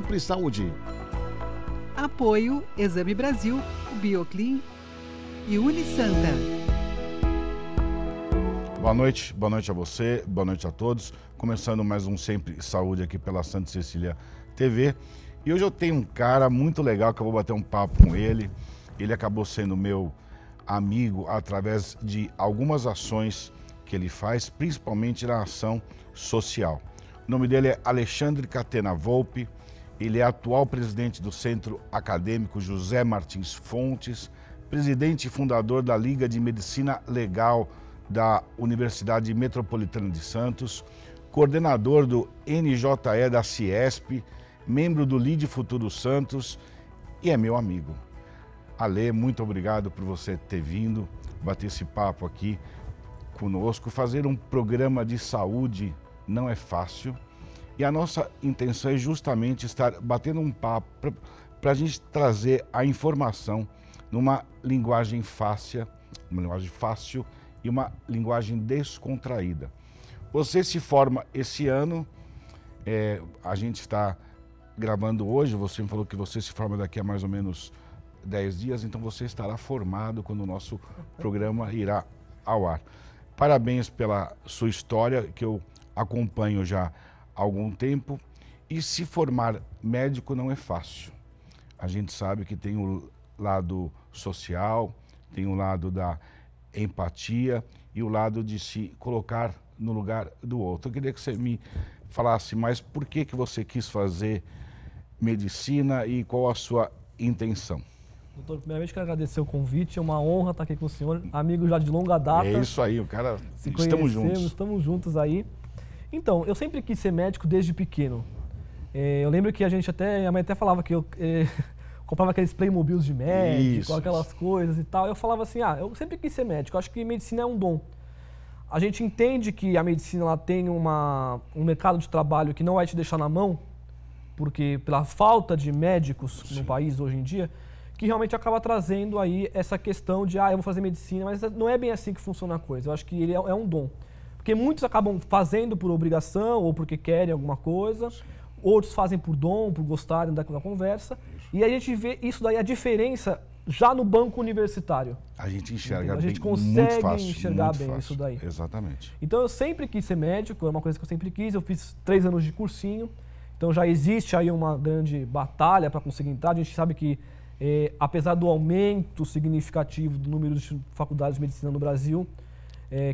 Sempre Saúde. Apoio Exame Brasil, Bioclin e Unisanta. Boa noite a você, boa noite a todos. Começando mais um Sempre Saúde aqui pela Santa Cecília TV. E hoje eu tenho um cara muito legal que eu vou bater um papo com ele. Ele acabou sendo meu amigo através de algumas ações que ele faz, principalmente na ação social. O nome dele é Alexandre Catena Volpi. Ele é atual presidente do Centro Acadêmico José Martins Fontes, presidente e fundador da Liga de Medicina Legal da Universidade Metropolitana de Santos, coordenador do NJE da Ciesp, membro do LIDE Futuro Santos e é meu amigo. Ale, muito obrigado por você ter vindo, bater esse papo aqui conosco. Fazer um programa de saúde não é fácil e a nossa intenção é justamente estar batendo um papo para a gente trazer a informação numa linguagem fácil e uma linguagem descontraída. Você se forma esse ano, a gente está gravando hoje, você me falou que você se forma daqui a mais ou menos 10 dias, então você estará formado quando o nosso programa irá ao ar. Parabéns pela sua história, que eu acompanho já há algum tempo, e se formar médico não é fácil. A gente sabe que tem o lado social, tem o lado da empatia e o lado de se colocar no lugar do outro. Eu queria que você me falasse mais por que você quis fazer medicina e qual a sua intenção. Doutor, primeiramente quero agradecer o convite, é uma honra estar aqui com o senhor, amigo já de longa data. É isso aí, o cara, estamos juntos aí. Então, eu sempre quis ser médico desde pequeno. Eu lembro que a mãe até falava que eu comprava aqueles Playmobils de médico, aquelas coisas e tal. Eu falava assim, eu sempre quis ser médico, eu acho que medicina é um dom. A gente entende que a medicina ela tem um mercado de trabalho que não vai te deixar na mão, porque pela falta de médicos no país hoje em dia, que realmente acaba trazendo aí essa questão de, eu vou fazer medicina, mas não é bem assim que funciona a coisa. Eu acho que ele é um dom. Porque muitos acabam fazendo por obrigação ou porque querem alguma coisa, outros fazem por dom, por gostarem da conversa, e a gente vê isso daí, a diferença já no banco universitário. A gente enxerga bem, a gente consegue fácil, enxergar bem fácil. Isso daí. Exatamente. Então eu sempre quis ser médico, é uma coisa que eu sempre quis, eu fiz 3 anos de cursinho, então já existe aí uma grande batalha para conseguir entrar. A gente sabe que apesar do aumento significativo do número de faculdades de medicina no Brasil,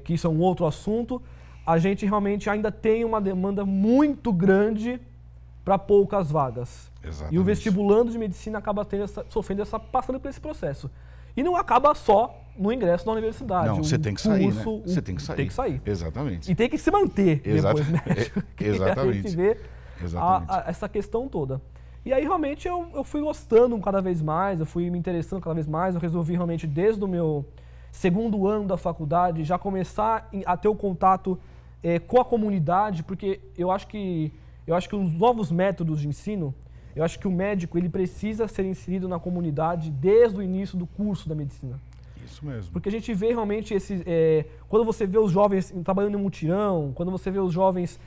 que isso é um outro assunto, a gente realmente ainda tem uma demanda muito grande para poucas vagas. Exatamente. E o vestibulando de medicina acaba passando por esse processo. E não acaba só no ingresso na universidade. Não, você tem que sair, né? Você tem que sair. Tem que sair. Exatamente. E tem que se manter depois médico. Exatamente. A gente vê essa questão toda. E aí realmente eu fui gostando cada vez mais, eu fui me interessando cada vez mais, eu resolvi realmente desde o meu 2º ano da faculdade já começar a ter o contato com a comunidade, porque eu acho que os novos métodos de ensino, eu acho que o médico ele precisa ser inserido na comunidade desde o início do curso da medicina. Isso mesmo. Porque a gente vê realmente quando você vê os jovens trabalhando em mutirão, quando você vê os jovens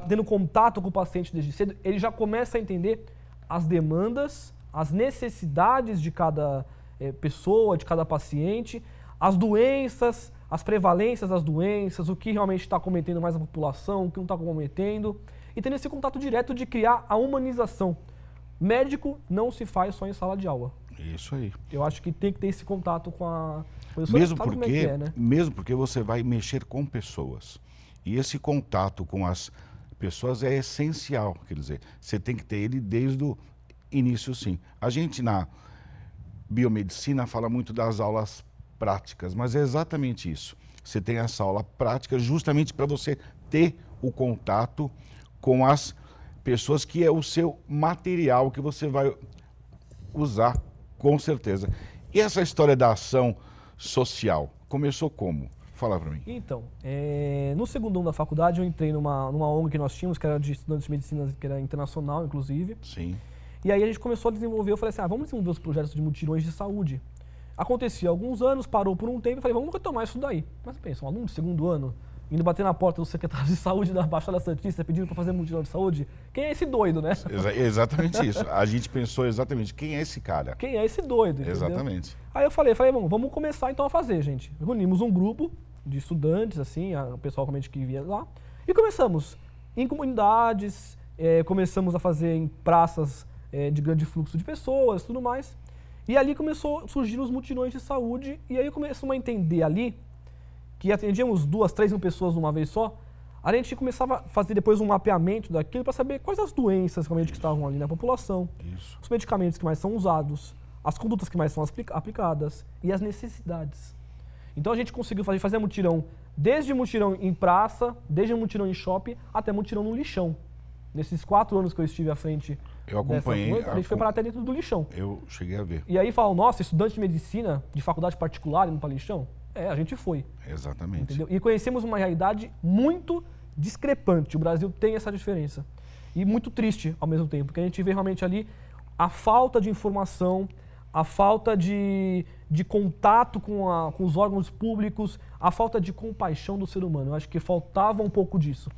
tendo contato com o paciente desde cedo, ele já começa a entender as demandas, as necessidades de cada pessoa, de cada paciente, as doenças, as prevalências das doenças, o que realmente está cometendo mais a população, o que não está cometendo, e tendo esse contato direto de criar a humanização. Médico não se faz só em sala de aula. Isso aí. Eu acho que tem que ter esse contato com a pessoa. Mesmo porque você vai mexer com pessoas. E esse contato com as pessoas é essencial. Quer dizer, você tem que ter ele desde o início, sim. A gente na biomedicina fala muito das aulas práticas, mas é exatamente isso. Você tem essa aula prática justamente para você ter o contato com as pessoas, que é o seu material que você vai usar, com certeza. E essa história da ação social, começou como? Fala para mim. Então, no 2º ano da faculdade eu entrei numa ONG que nós tínhamos, que era de estudantes de medicina, que era internacional, inclusive. Sim. E aí a gente começou a desenvolver, eu falei assim, vamos desenvolver os projetos de mutirões de saúde. Acontecia alguns anos, parou por um tempo, eu falei, vamos retomar isso daí. Mas pensa, um aluno de 2º ano, indo bater na porta do secretário de saúde da Baixada Santista pedindo para fazer mutirão de saúde. Quem é esse doido, né? Exatamente isso. A gente pensou exatamente, quem é esse cara? Quem é esse doido, entendeu? Exatamente. Aí eu falei, vamos começar então a fazer, gente. Reunimos um grupo de estudantes, assim, o pessoal realmente que via lá, e começamos em comunidades, começamos a fazer em praças de grande fluxo de pessoas, tudo mais. E ali começou a surgir os mutirões de saúde, e aí começamos a entender ali que atendíamos 2, 3 mil pessoas de uma vez só. A gente começava a fazer depois um mapeamento daquilo para saber quais as doenças realmente que estavam ali na população, os medicamentos que mais são usados, as condutas que mais são aplicadas e as necessidades. Então a gente conseguiu fazer mutirão, desde mutirão em praça, desde mutirão em shopping, até mutirão no lixão. Nesses 4 anos que eu estive à frente eu acompanhei, dessa coisa, a gente foi parar até dentro do lixão. Eu cheguei a ver. E aí falam, nossa, estudante de medicina, de faculdade particular, indo para lixão? A gente foi. Exatamente. Entendeu? E conhecemos uma realidade muito discrepante. O Brasil tem essa diferença. E muito triste ao mesmo tempo, porque a gente vê realmente ali a falta de informação, a falta de contato com os órgãos públicos, a falta de compaixão do ser humano. Eu acho que faltava um pouco disso.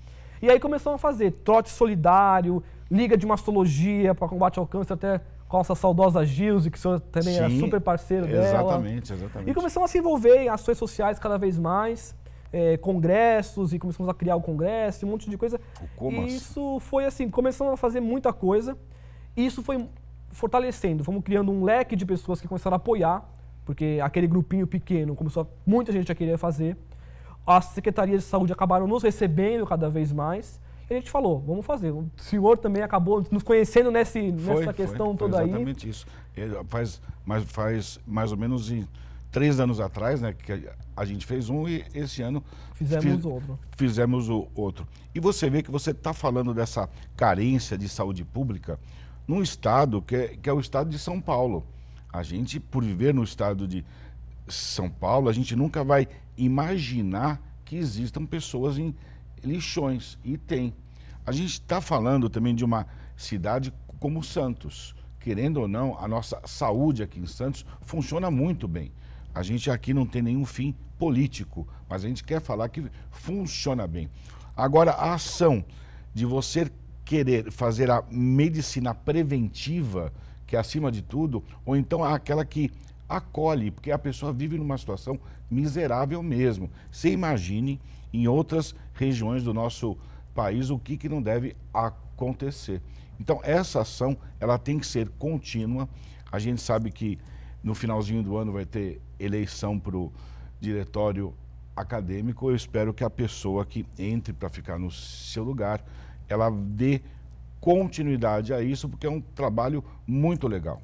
E aí começamos a fazer trote solidário, liga de mastologia para combate ao câncer, até com a nossa saudosa Gilze, que o senhor também era super parceiro dela. Exatamente. E começamos a se envolver em ações sociais cada vez mais, congressos, e começamos a criar o congresso, um monte de coisa. E isso foi assim, começamos a fazer muita coisa, e isso foi fortalecendo, fomos criando um leque de pessoas que começaram a apoiar, porque aquele grupinho pequeno começou muita gente a querer fazer. As secretarias de saúde acabaram nos recebendo cada vez mais. E a gente falou, vamos fazer. O senhor também acabou nos conhecendo nessa questão toda aí. Exatamente isso. Faz mais ou menos 3 anos atrás, né, que a gente fez um e esse ano fizemos o outro. E você vê que você está falando dessa carência de saúde pública num estado que é o estado de São Paulo. A gente, por viver no estado de São Paulo, a gente nunca vai imaginar que existam pessoas em lixões, e tem. A gente está falando também de uma cidade como Santos. Querendo ou não, a nossa saúde aqui em Santos funciona muito bem. A gente aqui não tem nenhum fim político, mas a gente quer falar que funciona bem. Agora, a ação de você querer fazer a medicina preventiva, que é acima de tudo, ou então aquela que acolhe, porque a pessoa vive numa situação miserável mesmo. Você imagine em outras regiões do nosso país o que não deve acontecer. Então essa ação ela tem que ser contínua. A gente sabe que no finalzinho do ano vai ter eleição para o diretório acadêmico. Eu espero que a pessoa que entre para ficar no seu lugar, ela dê continuidade a isso, porque é um trabalho muito legal.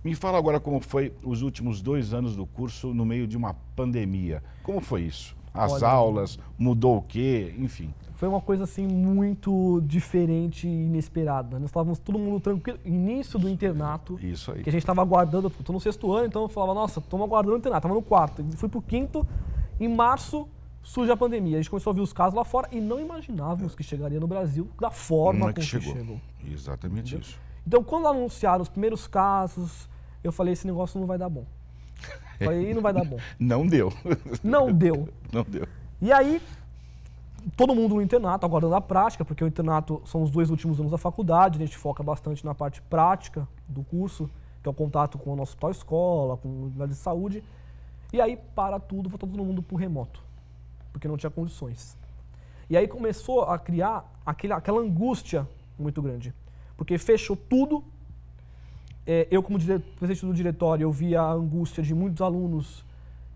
Me fala agora como foi os últimos 2 anos do curso no meio de uma pandemia. Como foi isso? As aulas, mudou o quê? Enfim. Foi uma coisa assim muito diferente e inesperada. Nós estávamos todo mundo tranquilo, início do internato. Isso aí. Que a gente estava aguardando, estou no 6º ano, então eu falava, nossa, estamos aguardando o internato, estava no 4º. Fui para o 5º, em março surge a pandemia. A gente começou a ver os casos lá fora e não imaginávamos que chegaria no Brasil da forma como chegou. Exatamente. Entendeu? Isso. Então quando anunciaram os primeiros casos, eu falei, esse negócio não vai dar bom. Falei, não vai dar bom. Não deu. Não deu. Não deu. E aí, todo mundo no internato, aguardando a prática, porque o internato são os 2 últimos anos da faculdade, a gente foca bastante na parte prática do curso, que é o contato com a nossa hospital escola, com a unidade de saúde. E aí, para tudo, foi todo mundo pro remoto, porque não tinha condições. E aí começou a criar aquela angústia muito grande, porque fechou tudo. Eu, como presidente do diretório, eu via a angústia de muitos alunos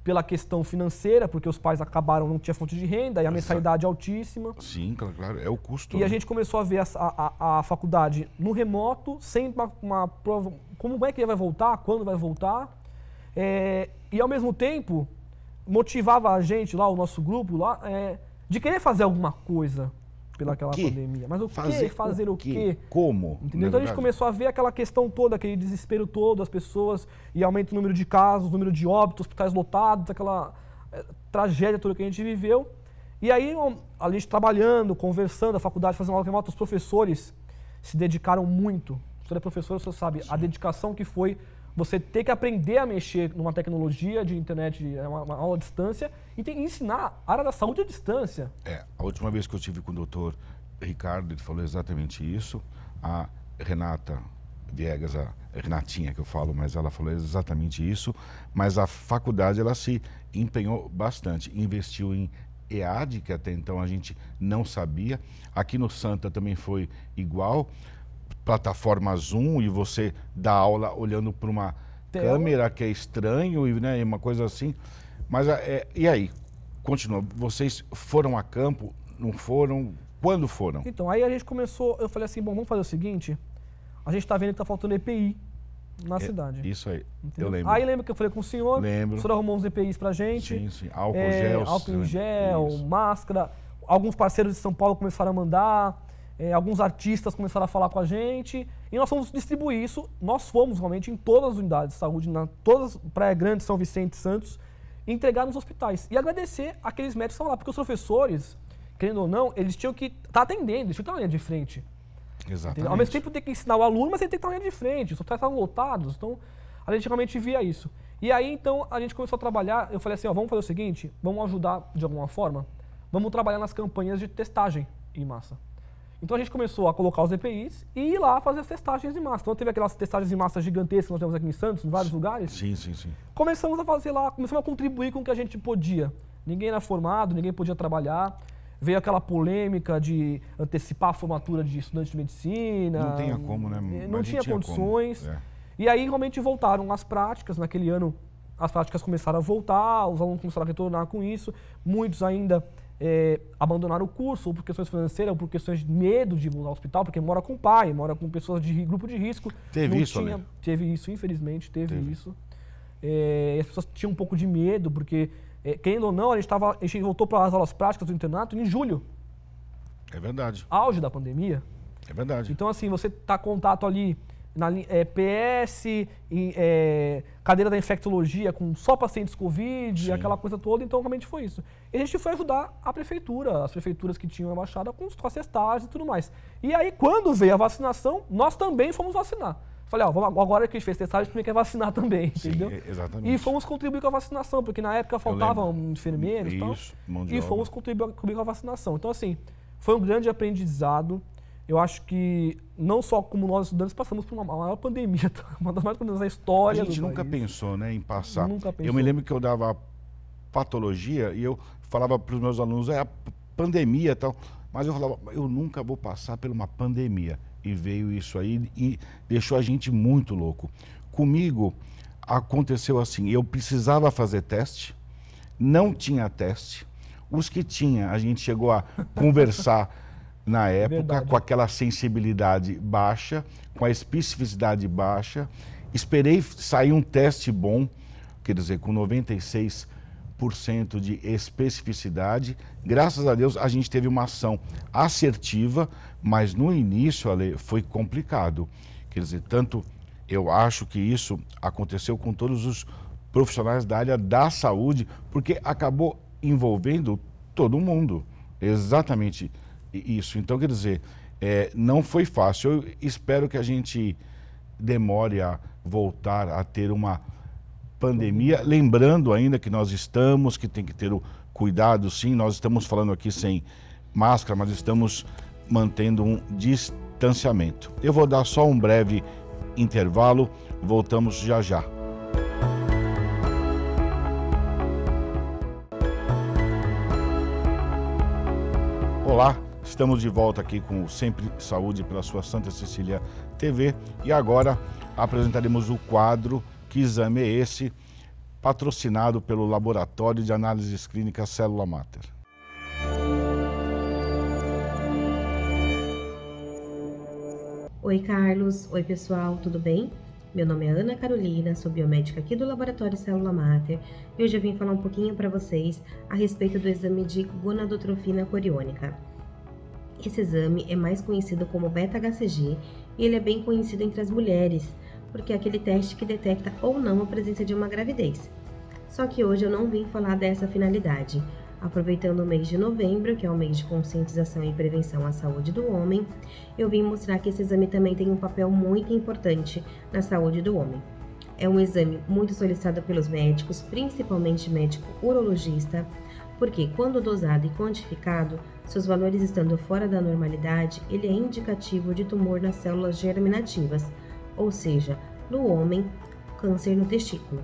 pela questão financeira, porque os pais acabaram, não tinha fonte de renda, e a mensalidade altíssima. Sim, claro, é o custo. E a gente começou a ver a faculdade no remoto, sem uma prova, como é que vai voltar, quando vai voltar, e ao mesmo tempo motivava a gente lá, o nosso grupo lá, de querer fazer alguma coisa pelaquela pandemia. Mas fazer o quê? Como? Entendeu? Então a gente começou a ver aquela questão toda, aquele desespero todo, as pessoas, e aumenta o número de casos, o número de óbitos, hospitais lotados, aquela tragédia toda que a gente viveu. E aí, a gente trabalhando, conversando, a faculdade fazendo aula remota, os professores se dedicaram muito. O senhor é professor, o senhor sabe a dedicação que foi você ter que aprender a mexer numa tecnologia de internet, uma aula à distância, e ensinar a área da saúde à distância. A última vez que eu estive com o doutor Ricardo, ele falou exatamente isso. A Renata Viegas, a Renatinha que eu falo, mas ela falou exatamente isso. Mas a faculdade, ela se empenhou bastante, investiu em EAD, que até então a gente não sabia. Aqui no Santa também foi igual. Plataforma Zoom, e você dá aula olhando para uma câmera, que é estranho, e, né, uma coisa assim. Mas e aí? Continua. Vocês foram a campo? Não foram? Quando foram? Então, aí a gente começou, eu falei assim, bom, vamos fazer o seguinte, a gente tá vendo que tá faltando EPI na cidade. Isso aí, entendeu? eu lembro. Aí lembra que eu falei com o senhor? Lembro. O senhor arrumou uns EPIs pra gente. Sim, sim. Álcool em gel, isso. máscara. Alguns parceiros de São Paulo começaram a mandar. Alguns artistas começaram a falar com a gente e nós fomos distribuir isso. Nós fomos realmente em todas as unidades de saúde, todas Praia Grande, São Vicente, Santos, e entregar nos hospitais. E agradecer aqueles médicos que estavam lá, porque os professores, querendo ou não, eles tinham que estar atendendo, eles tinham que estar na linha de frente. Exatamente. Entendeu? Ao mesmo tempo tem que ensinar o aluno, mas ele tem que estar na linha de frente, os hospitais estavam lotados, então a gente realmente via isso. E aí então a gente começou a trabalhar, eu falei assim, ó, vamos fazer o seguinte, vamos ajudar de alguma forma, vamos trabalhar nas campanhas de testagem em massa. Então a gente começou a colocar os EPIs e ir lá fazer as testagens em massa. Então teve aquelas testagens em massa gigantescas que nós temos aqui em Santos, em vários lugares. Sim, sim, sim. Começamos a fazer lá, começamos a contribuir com o que a gente podia. Ninguém era formado, ninguém podia trabalhar. Veio aquela polêmica de antecipar a formatura de estudante de medicina. Não tinha como, né? Não tinha condições. E aí realmente voltaram as práticas. Naquele ano as práticas começaram a voltar, os alunos começaram a retornar com isso. Muitos ainda abandonaram o curso, ou por questões financeiras, ou por questões de medo de voltar ao hospital, porque mora com o pai, mora com pessoas de grupo de risco. Teve isso, Ale? Teve isso, infelizmente, teve isso. E as pessoas tinham um pouco de medo, porque, querendo ou não, a gente voltou para as aulas práticas do internato em julho. É verdade. Auge da pandemia. É verdade. Então, assim, você tá contato ali na PS, cadeira da infectologia com só pacientes Covid, aquela coisa toda, então realmente foi isso. E a gente foi ajudar a prefeitura, as prefeituras que tinham a Baixada com as testagens e tudo mais. E aí, quando veio a vacinação, nós também fomos vacinar. Falei, ó, agora que a gente fez testagem, a gente também quer vacinar também, entendeu? Exatamente. E fomos contribuir com a vacinação, porque na época faltavam enfermeiros e fomos contribuir com a vacinação. Então, assim, foi um grande aprendizado. Eu acho que, não só como nós estudantes, passamos por uma maior pandemia, uma das maiores pandemias da história do país. A gente nunca pensou, né, em passar. Nunca pensou. Eu me lembro que eu dava patologia e eu falava para os meus alunos, a pandemia e tal, mas eu falava, eu nunca vou passar por uma pandemia. E veio isso aí e deixou a gente muito louco. Comigo aconteceu assim, eu precisava fazer teste, não tinha teste. Os que tinha, a gente chegou a conversar na época, com aquela sensibilidade baixa, com a especificidade baixa. Esperei sair um teste bom, quer dizer, com 96% de especificidade. Graças a Deus, a gente teve uma ação assertiva, mas no início, Ale, foi complicado. Quer dizer, tanto eu acho que isso aconteceu com todos os profissionais da área da saúde, porque acabou envolvendo todo mundo. Exatamente isso. Então, quer dizer, não foi fácil. Eu espero que a gente demore a voltar a ter uma pandemia, lembrando ainda que nós estamos, que tem que ter o cuidado, sim, nós estamos falando aqui sem máscara, mas estamos mantendo um distanciamento. Eu vou dar só um breve intervalo, voltamos já já. Olá, estamos de volta aqui com o Sempre Saúde pela sua Santa Cecília TV e agora apresentaremos o quadro Que Exame é Esse?, patrocinado pelo Laboratório de Análises Clínicas Célula Mater. Oi Carlos, oi pessoal, tudo bem? Meu nome é Ana Carolina, sou biomédica aqui do Laboratório Célula Mater e hoje eu vim falar um pouquinho para vocês a respeito do exame de gonadotrofina coriônica. Esse exame é mais conhecido como beta-HCG e ele é bem conhecido entre as mulheres, porque é aquele teste que detecta ou não a presença de uma gravidez. Só que hoje eu não vim falar dessa finalidade. Aproveitando o mês de novembro, que é o mês de conscientização e prevenção à saúde do homem, eu vim mostrar que esse exame também tem um papel muito importante na saúde do homem. É um exame muito solicitado pelos médicos, principalmente médico urologista, porque quando dosado e quantificado, seus valores estando fora da normalidade, ele é indicativo de tumor nas células germinativas, ou seja, no homem, câncer no testículo.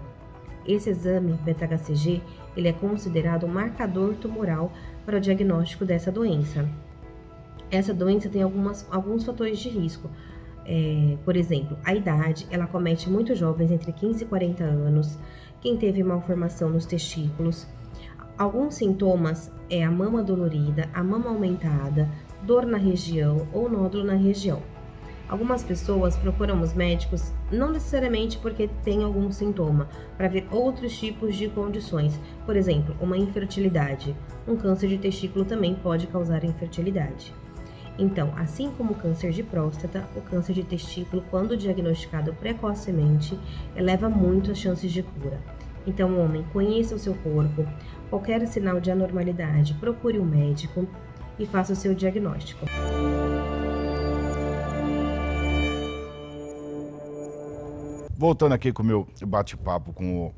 Esse exame, beta-HCG, ele é considerado um marcador tumoral para o diagnóstico dessa doença. Essa doença tem alguns fatores de risco. Por exemplo, a idade, ela acomete muito jovens entre 15 e 40 anos, quem teve malformação nos testículos. Alguns sintomas é a mama dolorida, a mama aumentada, dor na região ou nódulo na região. Algumas pessoas procuram os médicos não necessariamente porque tem algum sintoma, para ver outros tipos de condições. Por exemplo, uma infertilidade. Um câncer de testículo também pode causar infertilidade. Então, assim como o câncer de próstata, o câncer de testículo, quando diagnosticado precocemente, eleva muito as chances de cura. Então, homem, conheça o seu corpo. Qualquer sinal de anormalidade, procure um médico e faça o seu diagnóstico. Voltando aqui com o meu bate-papo com o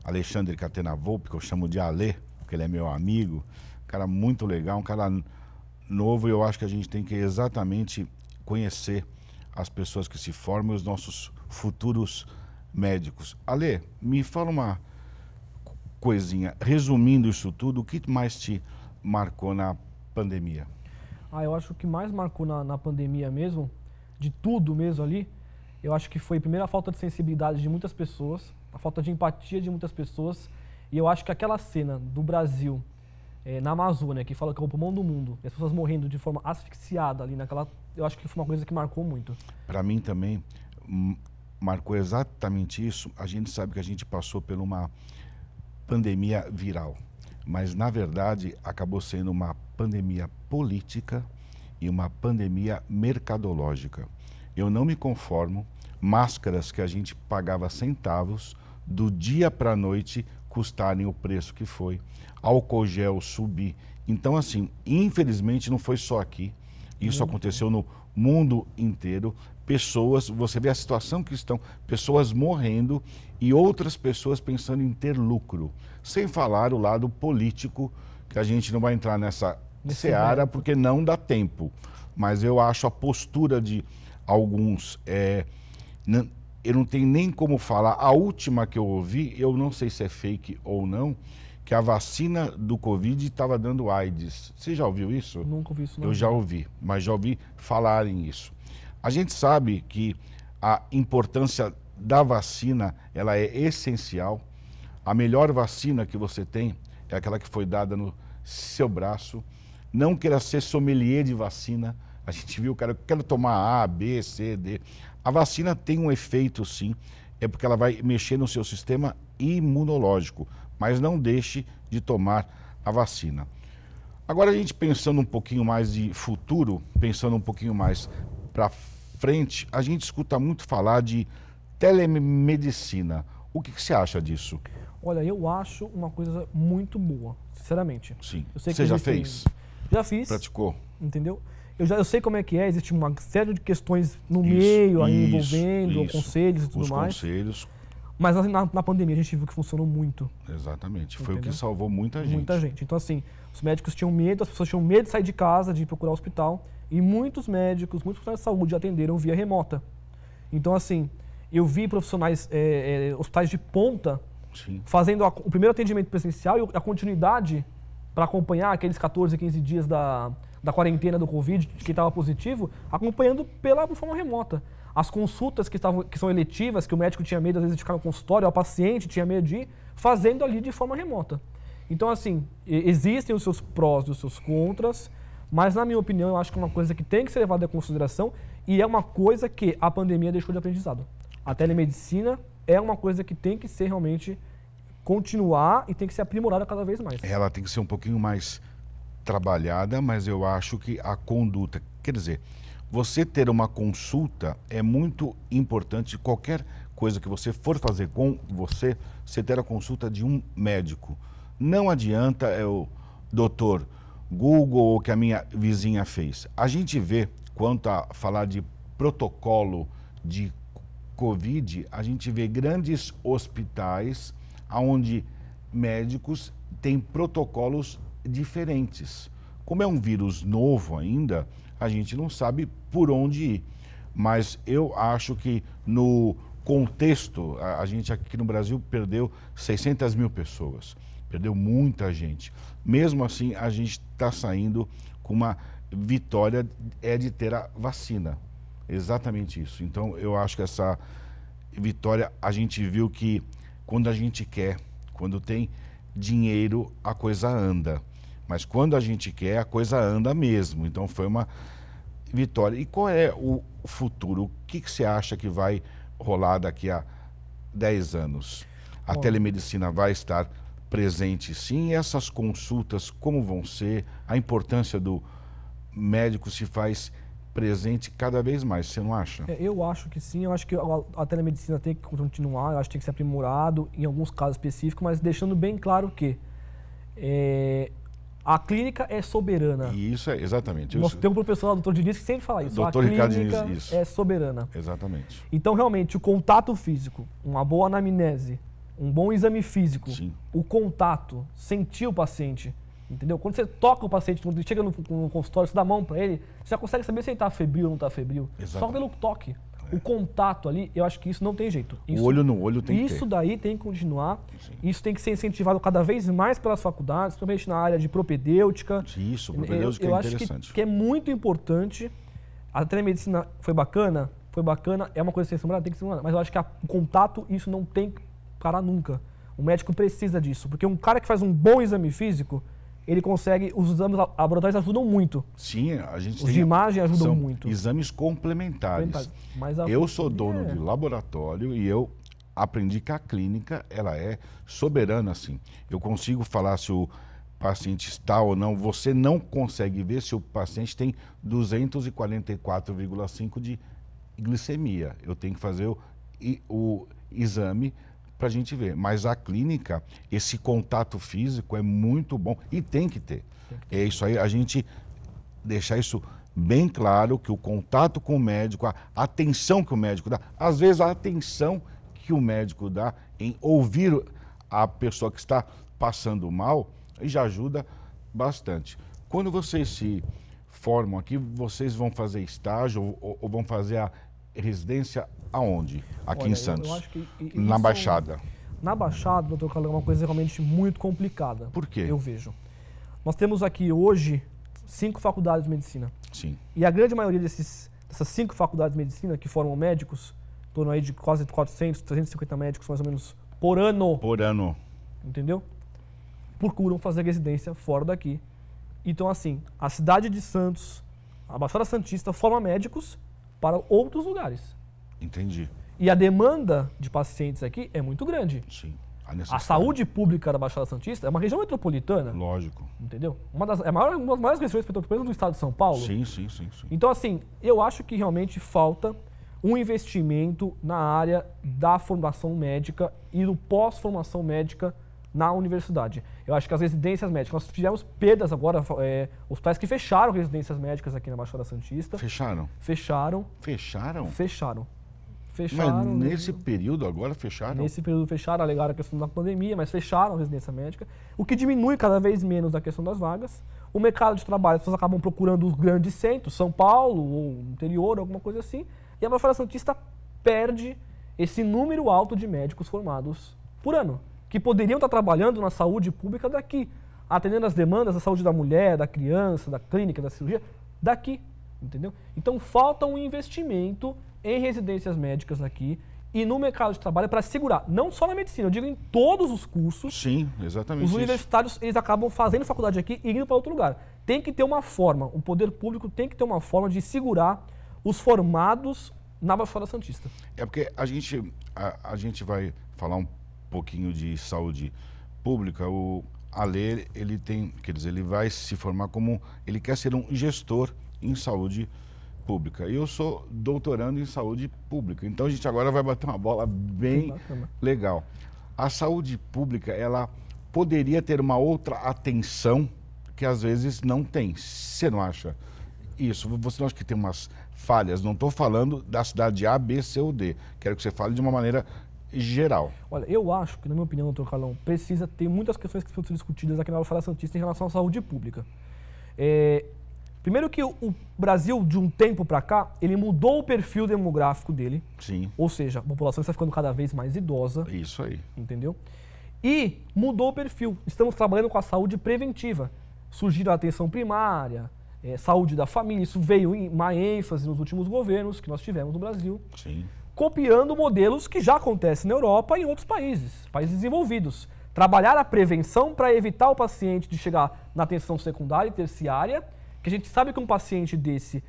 Alexandre Catenavolpi, que eu chamo de Ale, porque ele é meu amigo, um cara muito legal, um cara novo, e eu acho que a gente tem que exatamente conhecer as pessoas que se formam, os nossos futuros médicos. Ale, me fala uma coisinha, resumindo isso tudo, o que mais te marcou na pandemia? Eu acho que o que mais marcou na pandemia mesmo, de tudo mesmo ali, eu acho que foi, primeiro, a falta de sensibilidade de muitas pessoas, a falta de empatia de muitas pessoas, e eu acho que aquela cena do Brasil, na Amazônia, que fala que é o pulmão do mundo, e as pessoas morrendo de forma asfixiada ali naquela, eu acho que foi uma coisa que marcou muito. Para mim também, marcou exatamente isso. A gente sabe que a gente passou por uma pandemia viral, mas na verdade acabou sendo uma pandemia política e uma pandemia mercadológica. Eu não me conformo, máscaras que a gente pagava centavos, do dia para a noite custarem o preço que foi, álcool gel subir. Então, assim, infelizmente não foi só aqui, isso aconteceu no mundo inteiro. Pessoas, você vê a situação que estão, pessoas morrendo e outras pessoas pensando em ter lucro, sem falar o lado político, que a gente não vai entrar nessa seara porque não dá tempo. Mas eu acho a postura de alguns, eu não tenho nem como falar. A última que eu ouvi, eu não sei se é fake ou não, que a vacina do Covid estava dando AIDS. Você já ouviu isso? Nunca ouvi isso, não. Eu já ouvi, mas já ouvi falarem isso. A gente sabe que a importância da vacina, ela é essencial. A melhor vacina que você tem é aquela que foi dada no seu braço. Não queira ser sommelier de vacina. A gente viu o cara, quero tomar A, B, C, D. A vacina tem um efeito, sim, é porque ela vai mexer no seu sistema imunológico, mas não deixe de tomar a vacina. Agora, a gente pensando um pouquinho mais de futuro, pensando um pouquinho mais para frente, a gente escuta muito falar de telemedicina. O que você acha disso? Olha, eu acho uma coisa muito boa, sinceramente. Sim. Eu sei que você já fez? Já fiz. Praticou? Entendeu? Eu sei como é que é, existe uma série de questões no meio aí envolvendo conselhos e tudo mais. Os conselhos. Mas na pandemia a gente viu que funcionou muito. Exatamente. Entendeu? Foi o que salvou muita gente. Muita gente. Então, assim, os médicos tinham medo, as pessoas tinham medo de sair de casa, de procurar o hospital. E muitos médicos, muitos profissionais de saúde atenderam via remota. Então, assim, eu vi profissionais, hospitais de ponta, sim, fazendo o primeiro atendimento presencial e a continuidade para acompanhar aqueles 14, 15 dias da quarentena do Covid, de quem estava positivo, acompanhando por forma remota. As consultas que são eletivas, que o médico tinha medo às vezes de ficar no consultório, o paciente tinha medo de ir, fazendo ali de forma remota. Então, assim, existem os seus prós e os seus contras, mas, na minha opinião, eu acho que é uma coisa que tem que ser levada em consideração e é uma coisa que a pandemia deixou de aprendizado. A telemedicina é uma coisa que tem que ser realmente continuar e tem que ser aprimorada cada vez mais. Ela tem que ser um pouquinho mais trabalhada, mas eu acho que a conduta, quer dizer, você ter uma consulta é muito importante. Qualquer coisa que você for fazer com você ter a consulta de um médico. Não adianta o doutor Google ou que a minha vizinha fez. A gente vê, quanto a falar de protocolo de Covid, a gente vê grandes hospitais onde médicos têm protocolos diferentes. Como é um vírus novo ainda, a gente não sabe por onde ir. Mas eu acho que no contexto, a gente aqui no Brasil perdeu 600 mil pessoas, perdeu muita gente. Mesmo assim, a gente está saindo com uma vitória de ter a vacina. Exatamente isso. Então, eu acho que essa vitória, a gente viu que quando a gente quer, quando tem dinheiro, a coisa anda. Mas quando a gente quer, a coisa anda mesmo. Então, foi uma vitória. E qual é o futuro? O que você acha que vai rolar daqui a 10 anos? A telemedicina vai estar presente, sim? E essas consultas, como vão ser? A importância do médico se faz presente cada vez mais, você não acha? Eu acho que sim, eu acho que a telemedicina tem que continuar, eu acho que tem que ser aprimorado em alguns casos específicos, mas deixando bem claro que a clínica é soberana. Isso é, exatamente. Nós temos um professor lá, o Dr. Diniz, que sempre fala isso. Dr. A Ricardo clínica Diniz, isso. é soberana. Exatamente. Então, realmente, o contato físico, uma boa anamnese, um bom exame físico, sim, o contato, sentir o paciente, entendeu? Quando você toca o paciente, quando ele chega no consultório, você dá a mão para ele, você já consegue saber se ele está febril ou não está febril. Exatamente. Só pelo toque. O contato ali, eu acho que isso não tem jeito. O olho no olho tem que ter. Isso daí tem que continuar. Sim. Isso tem que ser incentivado cada vez mais pelas faculdades, principalmente na área de propedêutica. Isso, propedêutica eu é acho interessante. que é muito importante. A telemedicina foi bacana, é uma coisa que tem que ser lembrada, mas eu acho que o contato, isso não tem que parar nunca. O médico precisa disso, porque um cara que faz um bom exame físico, ele consegue, os exames laboratórios ajudam muito. Sim, a gente os de imagem ajudam muito. Exames complementares. Mas eu sou dono de laboratório e eu aprendi que a clínica, ela é soberana, assim. Eu consigo falar se o paciente está ou não. Você não consegue ver se o paciente tem 244,5 de glicemia. Eu tenho que fazer o exame para a gente ver. Mas a clínica, esse contato físico é muito bom e tem que ter. É isso aí, a gente deixar isso bem claro, que o contato com o médico, a atenção que o médico dá, às vezes a atenção que o médico dá em ouvir a pessoa que está passando mal, já ajuda bastante. Quando vocês se formam aqui, vocês vão fazer estágio ou vão fazer a residência aonde? Aqui em Santos? Eu acho que na Baixada. Na Baixada, doutor Calão, é uma coisa realmente muito complicada. Por quê? Eu vejo. Nós temos aqui hoje 5 faculdades de medicina. Sim. E a grande maioria dessas 5 faculdades de medicina que formam médicos, em torno aí de quase 400, 350 médicos mais ou menos por ano. Por ano. Entendeu? Procuram fazer residência fora daqui. Então, assim, a cidade de Santos, a Baixada Santista, forma médicos para outros lugares. Entendi. E a demanda de pacientes aqui é muito grande. Sim. A saúde pública da Baixada Santista é uma região metropolitana. Lógico. Entendeu? Uma das maiores regiões metropolitanas do estado de São Paulo. Sim, sim, sim, sim. Então, assim, eu acho que realmente falta um investimento na área da formação médica e do pós-formação médica na universidade. Eu acho que as residências médicas, nós tivemos perdas agora, hospitais que fecharam residências médicas aqui na Baixada Santista. Fecharam? Fecharam. Fecharam? Fecharam. Mas nesse período agora fecharam? Nesse período fecharam, alegaram a questão da pandemia, mas fecharam a residência médica, o que diminui cada vez menos a questão das vagas. O mercado de trabalho, as pessoas acabam procurando os grandes centros, São Paulo ou interior, alguma coisa assim, e a Baixada Santista perde esse número alto de médicos formados por ano, que poderiam estar trabalhando na saúde pública daqui, atendendo as demandas da saúde da mulher, da criança, da clínica, da cirurgia, daqui, entendeu? Então falta um investimento em residências médicas aqui e no mercado de trabalho para segurar, não só na medicina, eu digo em todos os cursos. Sim, exatamente. Os universitários, eles acabam fazendo faculdade aqui e indo para outro lugar. Tem que ter uma forma, o poder público tem que ter uma forma de segurar os formados na Baixada Santista. É porque a gente vai falar um pouquinho de saúde pública. O Ale, ele tem, quer dizer, ele vai se formar como, ele quer ser um gestor em saúde pública. Eu sou doutorando em saúde pública, então a gente agora vai bater uma bola bem legal. A saúde pública, ela poderia ter uma outra atenção que às vezes não tem. Você não acha? Isso, você não acha que tem umas falhas? Não estou falando da cidade A, B, C ou D. Quero que você fale de uma maneira geral. Olha, eu acho que, na minha opinião, doutor Carlão, precisa ter muitas questões que precisam ser discutidas aqui na Baixada Santista em relação à saúde pública. Primeiro que o Brasil, de um tempo para cá, ele mudou o perfil demográfico dele. Sim. Ou seja, a população está ficando cada vez mais idosa. Isso aí. Entendeu? E mudou o perfil. Estamos trabalhando com a saúde preventiva. Surgiram a atenção primária, saúde da família. Isso veio em uma ênfase nos últimos governos que nós tivemos no Brasil. Sim. Copiando modelos que já acontecem na Europa e em outros países desenvolvidos. Trabalhar a prevenção para evitar o paciente de chegar na atenção secundária e terciária, que a gente sabe que um paciente desse,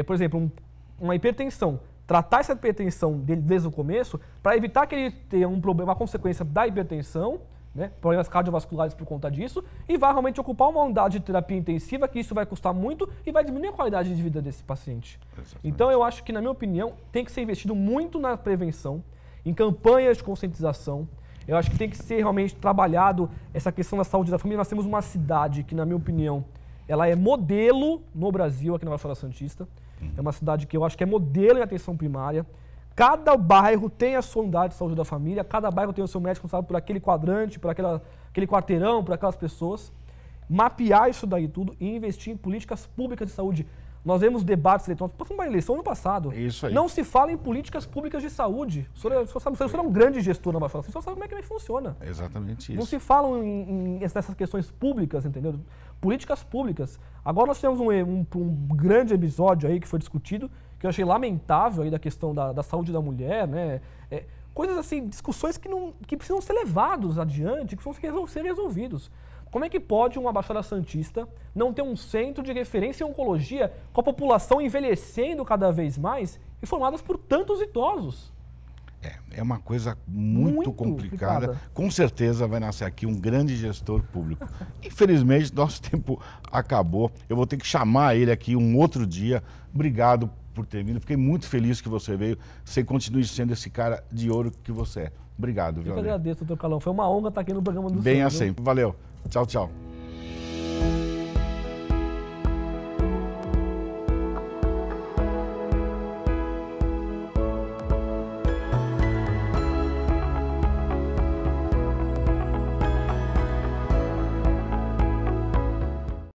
por exemplo, uma hipertensão, tratar essa hipertensão dele desde o começo, para evitar que ele tenha um problema, uma consequência da hipertensão, né, problemas cardiovasculares por conta disso, e vai realmente ocupar uma unidade de terapia intensiva, que isso vai custar muito e vai diminuir a qualidade de vida desse paciente. Exatamente. Então eu acho que, na minha opinião, tem que ser investido muito na prevenção, em campanhas de conscientização. Eu acho que tem que ser realmente trabalhado essa questão da saúde da família. Nós temos uma cidade que, na minha opinião, ela é modelo no Brasil, aqui na Baixada Santista. É uma cidade que eu acho que é modelo em atenção primária. Cada bairro tem a sua unidade de saúde da família, cada bairro tem o seu médico responsável por aquele quadrante, por aquele quarteirão, por aquelas pessoas. Mapear isso daí tudo e investir em políticas públicas de saúde. Nós vemos debates eletrônicos. Passamos uma eleição ano passado. Isso aí. Não se fala em políticas públicas de saúde. O senhor é um grande gestor na Baixada, o senhor sabe como é que funciona. Exatamente isso. Não se falam nessas questões públicas, entendeu? Políticas públicas. Agora nós tivemos um grande episódio aí que foi discutido, que eu achei lamentável aí da questão da saúde da mulher, né? Coisas assim, discussões que precisam ser levados adiante, que precisam ser resolvidos. Como é que pode uma Baixada Santista não ter um centro de referência em oncologia com a população envelhecendo cada vez mais e formadas por tantos idosos? É uma coisa muito complicada. Com certeza vai nascer aqui um grande gestor público. Infelizmente, nosso tempo acabou. Eu vou ter que chamar ele aqui um outro dia. Obrigado por ter vindo. Fiquei muito feliz que você veio. Você continue sendo esse cara de ouro que você é. Obrigado, viu? Eu que agradeço, doutor Carlão. Foi uma honra estar aqui no programa do senhor. Venha sempre. Valeu. Tchau, tchau.